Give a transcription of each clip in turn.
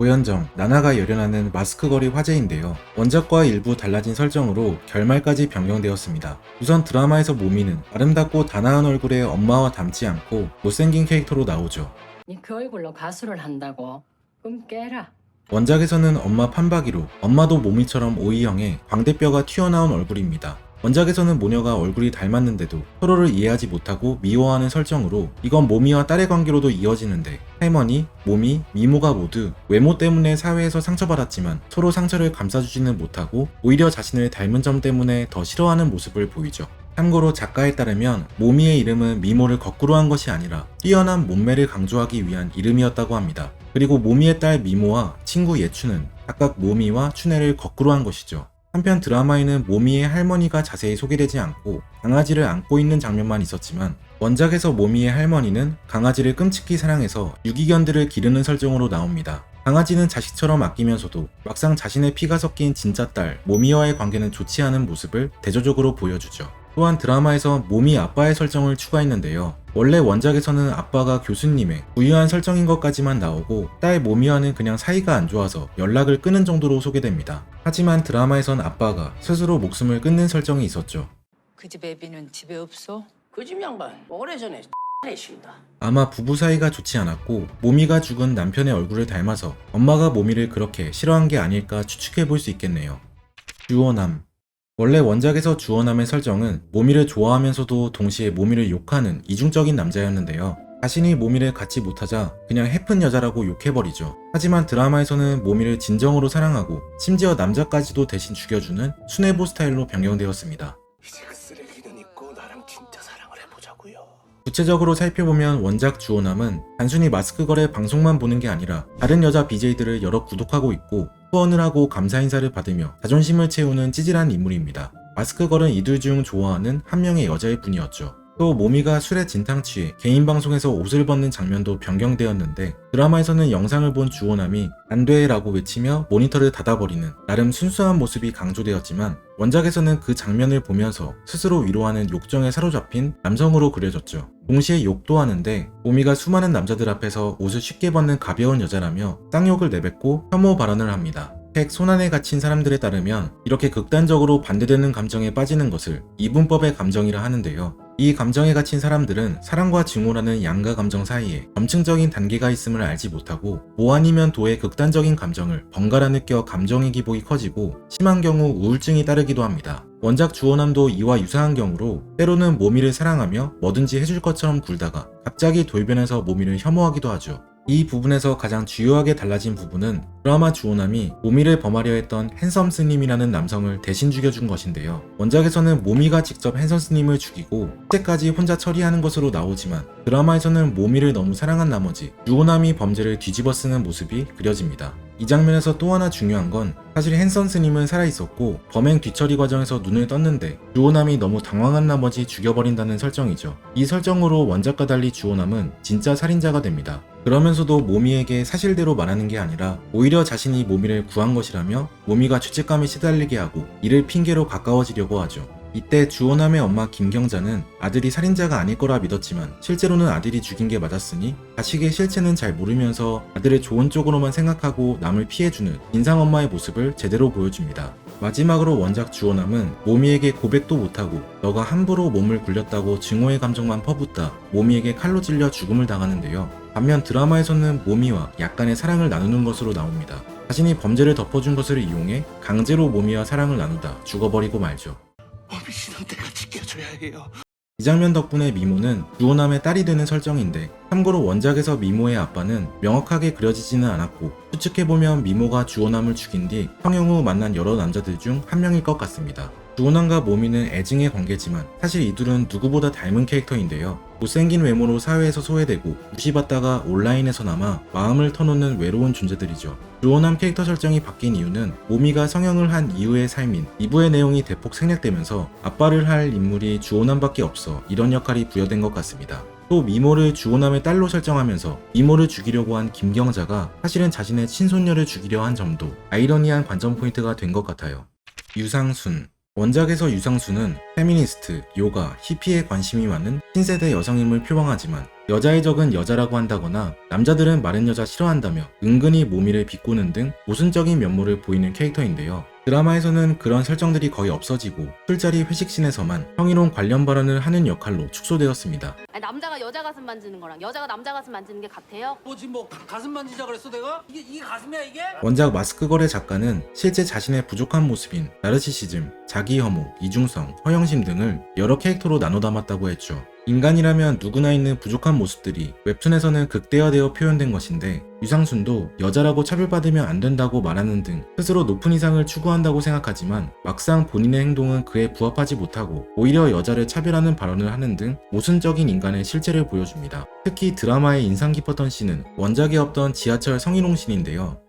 고현정, 나나가 열연하는 마스크걸이 화제인데요. 원작과 일부 달라진 설정으로 결말까지 변경되었습니다. 우선 드라마에서 모미는 아름답고 단아한 얼굴의 엄마와 닮지 않고 못생긴 캐릭터로 나오죠. 니 그 얼굴로 가수를 한다고? 그럼 깨라. 원작에서는 엄마 판박이로 엄마도 모미처럼 O형의 광대뼈가 튀어나온 얼굴입니다. 원작에서는 모녀가 얼굴이 닮았는데도 서로를 이해하지 못하고 미워하는 설정으로 이건 모미와 딸의 관계로도 이어지는데 할머니, 모미, 미모가 모두 외모 때문에 사회에서 상처받았지만 서로 상처를 감싸주지는 못하고 오히려 자신을 닮은 점 때문에 더 싫어하는 모습을 보이죠. 참고로 작가에 따르면 모미의 이름은 미모를 거꾸로 한 것이 아니라 뛰어난 몸매를 강조하기 위한 이름이었다고 합니다. 그리고 모미의 딸 미모와 친구 예춘은 각각 모미와 춘애를 거꾸로 한 것이죠. 한편 드라마에는 모미의 할머니가 자세히 소개되지 않고 강아지를 안고 있는 장면만 있었지만 원작에서 모미의 할머니는 강아지를 끔찍히 사랑해서 유기견들을 기르는 설정으로 나옵니다. 강아지는 자식처럼 아끼면서도 막상 자신의 피가 섞인 진짜 딸 모미와의 관계는 좋지 않은 모습을 대조적으로 보여주죠. 또한 드라마에서 모미 아빠의 설정을 추가했는데요. 원래 원작에서는 아빠가 교수님의 부유한 설정인 것까지만 나오고 딸 모미와는 그냥 사이가 안 좋아서 연락을 끊은 정도로 소개됩니다. 하지만 드라마에선 아빠가 스스로 목숨을 끊는 설정이 있었죠. 그 집 애비는 집에 없어? 그 집 양반 오래전에 했습니다. 아마 부부 사이가 좋지 않았고 모미가 죽은 남편의 얼굴을 닮아서 엄마가 모미를 그렇게 싫어한 게 아닐까 추측해 볼 수 있겠네요. 주원남. 원래 원작에서 주원남의 설정은 모미를 좋아하면서도 동시에 모미를 욕하는 이중적인 남자였는데요. 자신이 모미를 갖지 못하자 그냥 해픈 여자라고 욕해버리죠. 하지만 드라마에서는 모미를 진정으로 사랑하고 심지어 남자까지도 대신 죽여주는 순애보 스타일로 변경되었습니다. 이제 그 쓰레기는 있고 나랑 진짜 사랑을 해보자고요. 구체적으로 살펴보면 원작 주호남은 단순히 마스크걸의 방송만 보는 게 아니라 다른 여자 BJ들을 여러 구독하고 있고 후원을 하고 감사 인사를 받으며 자존심을 채우는 찌질한 인물입니다. 마스크걸은 이들 중 좋아하는 한 명의 여자일 뿐이었죠. 또 모미가 술에 진탕 취해 개인 방송에서 옷을 벗는 장면도 변경되었는데 드라마에서는 영상을 본 주호남이 안 돼 라고 외치며 모니터를 닫아버리는 나름 순수한 모습이 강조되었지만 원작에서는 그 장면을 보면서 스스로 위로하는 욕정에 사로잡힌 남성으로 그려졌죠. 동시에 욕도 하는데 모미가 수많은 남자들 앞에서 옷을 쉽게 벗는 가벼운 여자라며 쌍욕을 내뱉고 혐오 발언을 합니다. 책 손안에 갇힌 사람들에 따르면 이렇게 극단적으로 반대되는 감정에 빠지는 것을 이분법의 감정이라 하는데요. 이 감정에 갇힌 사람들은 사랑과 증오라는 양가 감정 사이에 점층적인 단계가 있음을 알지 못하고 모 아니면 도의 극단적인 감정을 번갈아 느껴 감정의 기복이 커지고 심한 경우 우울증이 따르기도 합니다. 원작 주호남도 이와 유사한 경우로 때로는 모미를 사랑하며 뭐든지 해줄 것처럼 굴다가 갑자기 돌변해서 모미를 혐오하기도 하죠. 이 부분에서 가장 주요하게 달라진 부분은 드라마 주호남이 모미를 범하려 했던 핸섬 스님이라는 남성을 대신 죽여준 것인데요. 원작에서는 모미가 직접 핸섬 스님을 죽이고 실제까지 혼자 처리하는 것으로 나오지만 드라마에서는 모미를 너무 사랑한 나머지 주호남이 범죄를 뒤집어 쓰는 모습이 그려집니다. 이 장면에서 또 하나 중요한 건 사실 핸섬 스님은 살아있었고 범행 뒤처리 과정에서 눈을 떴는데 주호남이 너무 당황한 나머지 죽여버린다는 설정이죠. 이 설정으로 원작과 달리 주호남은 진짜 살인자가 됩니다. 그러면서도 모미에게 사실대로 말하는 게 아니라 오히려 자신이 모미를 구한 것이라며 모미가 죄책감에 시달리게 하고 이를 핑계로 가까워지려고 하죠. 이때 주호남의 엄마 김경자는 아들이 살인자가 아닐 거라 믿었지만 실제로는 아들이 죽인 게 맞았으니 자식의 실체는 잘 모르면서 아들의 좋은 쪽으로만 생각하고 남을 피해주는 인상 엄마의 모습을 제대로 보여줍니다. 마지막으로 원작 주호남은 모미에게 고백도 못하고 너가 함부로 몸을 굴렸다고 증오의 감정만 퍼붓다 모미에게 칼로 찔려 죽음을 당하는데요. 반면 드라마에서는 모미와 약간의 사랑을 나누는 것으로 나옵니다. 자신이 범죄를 덮어준 것을 이용해 강제로 모미와 사랑을 나누다 죽어버리고 말죠. 모미 씨는 내가 지켜줘야 해요. 이 장면 덕분에 미모는 주호남의 딸이 되는 설정인데 참고로 원작에서 미모의 아빠는 명확하게 그려지지는 않았고 추측해보면 미모가 주호남을 죽인 뒤 성형 후 만난 여러 남자들 중 한 명일 것 같습니다. 주호남과 모미는 애증의 관계지만 사실 이 둘은 누구보다 닮은 캐릭터인데요. 못생긴 외모로 사회에서 소외되고 무시받다가 온라인에서나마 마음을 터놓는 외로운 존재들이죠. 주호남 캐릭터 설정이 바뀐 이유는 모미가 성형을 한 이후의 삶인 2부의 내용이 대폭 생략되면서 아빠를 할 인물이 주호남밖에 없어 이런 역할이 부여된 것 같습니다. 또 미모를 주호남의 딸로 설정하면서 미모를 죽이려고 한 김경자가 사실은 자신의 친손녀를 죽이려 한 점도 아이러니한 관전 포인트가 된 것 같아요. 유상순. 원작에서 유상순은 페미니스트, 요가, 히피에 관심이 많은 신세대 여성임을 표방하지만 여자의 적은 여자라고 한다거나 남자들은 마른 여자 싫어한다며 은근히 모미를 비꼬는 등 모순적인 면모를 보이는 캐릭터인데요. 드라마에서는 그런 설정들이 거의 없어지고 술자리 회식씬에서만 성희롱 관련 발언을 하는 역할로 축소되었습니다. 아니, 남자가 여자 가슴 만지는 거랑 여자가 남자 가슴 만지는 게 같아요? 뭐지 뭐 가슴 만지자 그랬어 내가? 이게 가슴이야 이게? 원작 마스크걸의 작가는 실제 자신의 부족한 모습인 나르시시즘, 자기 혐오, 이중성, 허영심 등을 여러 캐릭터로 나눠 담았다고 했죠. 인간이라면 누구나 있는 부족한 모습들이 웹툰에서는 극대화되어 표현된 것인데 유상순도 여자라고 차별받으면 안 된다고 말하는 등 스스로 높은 이상을 추구한다고 생각하지만 막상 본인의 행동은 그에 부합하지 못하고 오히려 여자를 차별하는 발언을 하는 등 모순적인 인간의 실체를 보여줍니다. 특히 드라마에 인상 깊었던 씬은 원작에 없던 지하철 성희롱 씬인데요.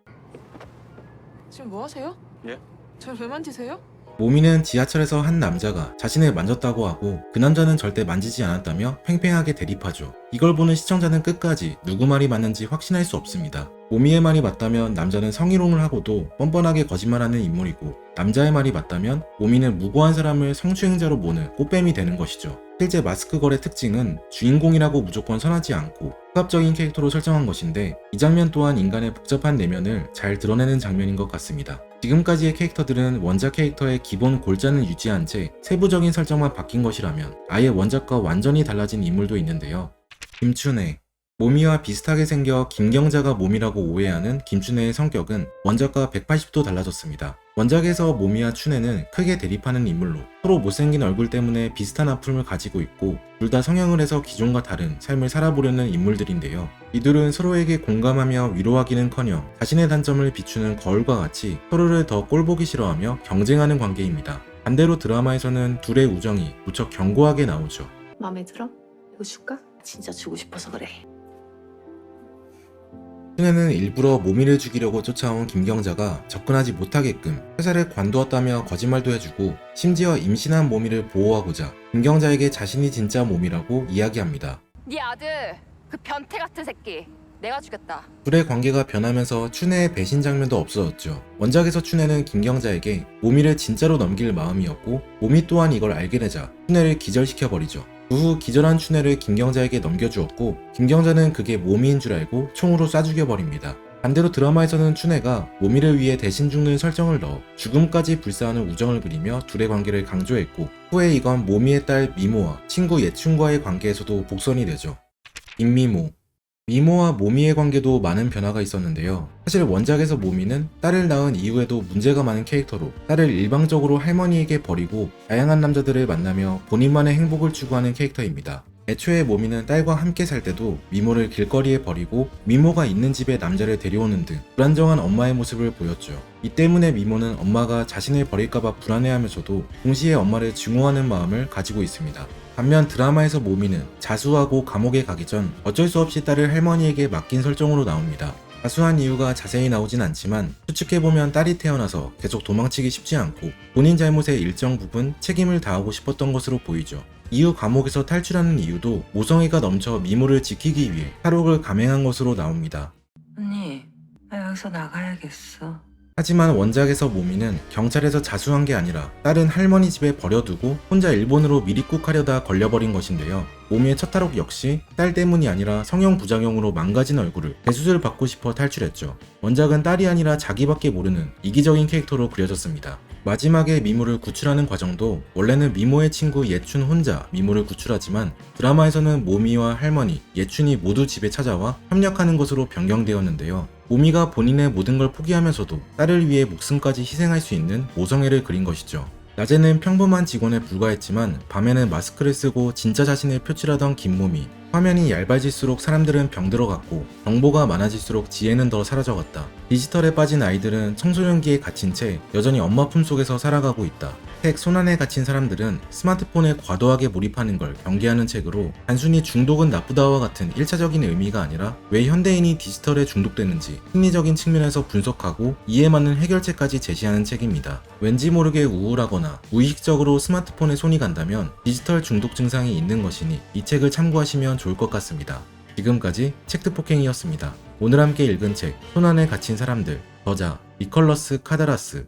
지금 뭐 하세요? 예? 절 왜 만지세요? 모미는 지하철에서 한 남자가 자신을 만졌다고 하고 그 남자는 절대 만지지 않았다며 팽팽하게 대립하죠. 이걸 보는 시청자는 끝까지 누구 말이 맞는지 확신할 수 없습니다. 모미의 말이 맞다면 남자는 성희롱을 하고도 뻔뻔하게 거짓말하는 인물이고 남자의 말이 맞다면 모미는 무고한 사람을 성추행자로 모는 꽃뱀이 되는 것이죠. 실제 마스크걸의 특징은 주인공이라고 무조건 선하지 않고 복합적인 캐릭터로 설정한 것인데 이 장면 또한 인간의 복잡한 내면을 잘 드러내는 장면인 것 같습니다. 지금까지의 캐릭터들은 원작 캐릭터의 기본 골자는 유지한 채 세부적인 설정만 바뀐 것이라면 아예 원작과 완전히 달라진 인물도 있는데요. 김춘혜. 모미와 비슷하게 생겨 김경자가 모미라고 오해하는 김춘혜의 성격은 원작과 180도 달라졌습니다. 원작에서 모미와 춘혜는 크게 대립하는 인물로 서로 못생긴 얼굴 때문에 비슷한 아픔을 가지고 있고 둘 다 성형을 해서 기존과 다른 삶을 살아보려는 인물들인데요. 이들은 서로에게 공감하며 위로하기는커녕 자신의 단점을 비추는 거울과 같이 서로를 더 꼴보기 싫어하며 경쟁하는 관계입니다. 반대로 드라마에서는 둘의 우정이 무척 견고하게 나오죠. 마음에 들어? 이거 줄까? 진짜 주고 싶어서 그래. 춘혜는 일부러 모미를 죽이려고 쫓아온 김경자가 접근하지 못하게끔 회사를 관두었다며 거짓말도 해주고 심지어 임신한 모미를 보호하고자 김경자에게 자신이 진짜 모미라고 이야기합니다. 네 아들 그 변태 같은 새끼 내가 죽였다. 둘의 관계가 변하면서 춘혜의 배신 장면도 없어졌죠. 원작에서 춘혜는 김경자에게 모미를 진짜로 넘길 마음이었고 모미 또한 이걸 알게 되자 춘혜를 기절시켜버리죠. 그 후 기절한 춘혜를 김경자에게 넘겨주었고 김경자는 그게 모미인 줄 알고 총으로 쏴 죽여버립니다. 반대로 드라마에서는 춘혜가 모미를 위해 대신 죽는 설정을 넣어 죽음까지 불사하는 우정을 그리며 둘의 관계를 강조했고 후에 이건 모미의 딸 미모와 친구 예춘과의 관계에서도 복선이 되죠. 김미모. 미모와 모미의 관계도 많은 변화가 있었는데요. 사실 원작에서 모미는 딸을 낳은 이후에도 문제가 많은 캐릭터로 딸을 일방적으로 할머니에게 버리고 다양한 남자들을 만나며 본인만의 행복을 추구하는 캐릭터입니다. 애초에 모미는 딸과 함께 살 때도 미모를 길거리에 버리고 미모가 있는 집에 남자를 데려오는 등 불안정한 엄마의 모습을 보였죠. 이 때문에 미모는 엄마가 자신을 버릴까봐 불안해하면서도 동시에 엄마를 증오하는 마음을 가지고 있습니다. 반면 드라마에서 모미는 자수하고 감옥에 가기 전 어쩔 수 없이 딸을 할머니에게 맡긴 설정으로 나옵니다. 자수한 이유가 자세히 나오진 않지만 추측해보면 딸이 태어나서 계속 도망치기 쉽지 않고 본인 잘못에 일정 부분 책임을 다하고 싶었던 것으로 보이죠. 이후 감옥에서 탈출하는 이유도 모성애가 넘쳐 미모를 지키기 위해 탈옥을 감행한 것으로 나옵니다. 언니, 나 여기서 나가야겠어. 하지만 원작에서 모미는 경찰에서 자수한 게 아니라 딸은 할머니 집에 버려두고 혼자 일본으로 미리국하려다 걸려버린 것인데요. 모미의 첫 탈옥 역시 딸 때문이 아니라 성형 부작용으로 망가진 얼굴을 대수술 받고 싶어 탈출했죠. 원작은 딸이 아니라 자기밖에 모르는 이기적인 캐릭터로 그려졌습니다. 마지막에 미모를 구출하는 과정도 원래는 미모의 친구 예춘 혼자 미모를 구출하지만 드라마에서는 모미와 할머니, 예춘이 모두 집에 찾아와 협력하는 것으로 변경되었는데요. 모미가 본인의 모든 걸 포기하면서도 딸을 위해 목숨까지 희생할 수 있는 모성애를 그린 것이죠. 낮에는 평범한 직원에 불과했지만 밤에는 마스크를 쓰고 진짜 자신을 표출하던 김모미. 화면이 얇아질수록 사람들은 병들어갔고 정보가 많아질수록 지혜는 더 사라져갔다. 디지털에 빠진 아이들은 청소년기에 갇힌 채 여전히 엄마 품속에서 살아가고 있다. 책 손안에 갇힌 사람들은 스마트폰에 과도하게 몰입하는 걸 경계하는 책으로 단순히 중독은 나쁘다와 같은 1차적인 의미가 아니라 왜 현대인이 디지털에 중독되는지 심리적인 측면에서 분석하고 이에 맞는 해결책까지 제시하는 책입니다. 왠지 모르게 우울하거나 무의식적으로 스마트폰에 손이 간다면 디지털 중독 증상이 있는 것이니 이 책을 참고하시면 좋을 것 같습니다. 지금까지 책트폭행이었습니다. 오늘 함께 읽은 책 손안에 갇힌 사람들, 저자 니컬러스 카다라스,